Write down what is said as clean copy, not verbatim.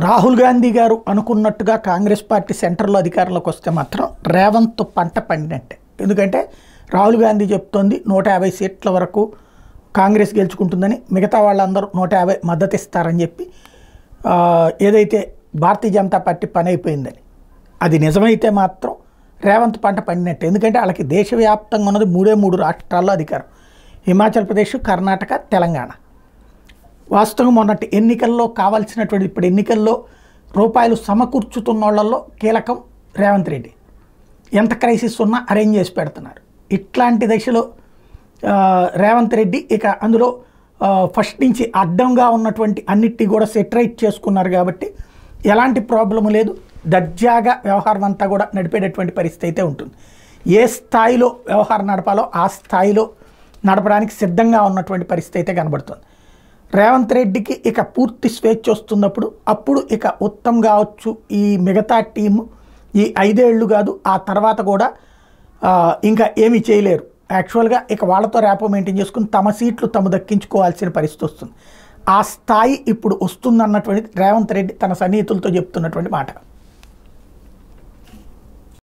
రాహుల్ గాంధీ గారు అనుకున్నట్టుగా కాంగ్రెస్ పార్టీ సెంటర్లో అధికారంలోకి వస్తే మాత్రం రేవంత్ పంట పండినట్టే. ఎందుకంటే రాహుల్ గాంధీ చెప్తోంది 150 సీట్ల వరకు కాంగ్రెస్ గెలుచుకుంటుందని, మిగతా వాళ్ళందరూ 150 మద్దతు ఇస్తారని చెప్పి ఏదైతే భారతీయ జనతా పార్టీ పని అయిపోయిందని, అది నిజమైతే మాత్రం రేవంత్ పంట పండినట్టే. ఎందుకంటే వాళ్ళకి దేశవ్యాప్తంగా ఉన్నది 3 రాష్ట్రాల్లో అధికారం: హిమాచల్ ప్రదేశ్, కర్ణాటక, తెలంగాణ. వాస్తవంగా మొన్నటి ఎన్నికల్లో కావాల్సినటువంటి ఇప్పుడు ఎన్నికల్లో రూపాయలు సమకూర్చుతున్న వాళ్ళల్లో కీలకం రేవంత్ రెడ్డి. ఎంత క్రైసిస్ ఉన్నా అరేంజ్ చేసి పెడుతున్నారు. ఇట్లాంటి దశలో రేవంత్ రెడ్డి ఇక అందులో ఫస్ట్ నుంచి అడ్డంగా ఉన్నటువంటి అన్నిటినీ కూడా సెటరైట్ చేసుకున్నారు కాబట్టి ఎలాంటి ప్రాబ్లము లేదు. దర్జాగా వ్యవహారం అంతా కూడా నడిపేటటువంటి పరిస్థితి అయితే ఉంటుంది. ఏ స్థాయిలో వ్యవహారం నడపాలో ఆ స్థాయిలో నడపడానికి సిద్ధంగా ఉన్నటువంటి పరిస్థితి అయితే కనబడుతుంది. రేవంత్ రెడ్డికి ఇక పూర్తి స్వేచ్ఛ వస్తున్నప్పుడు అప్పుడు ఇక ఉత్తమ్ కావచ్చు, ఈ మిగతా టీము ఈ 5 ఏళ్ళు కాదు ఆ తర్వాత కూడా ఇంకా ఏమీ చేయలేరు. యాక్చువల్గా ఇక వాళ్ళతో ర్యాపో మెయింటైన్ చేసుకుని తమ సీట్లు తమ దక్కించుకోవాల్సిన పరిస్థితి వస్తుంది. ఆ స్థాయి ఇప్పుడు వస్తుందన్నటువంటి రేవంత్ రెడ్డి తన సన్నిహితులతో చెప్తున్నటువంటి మాట.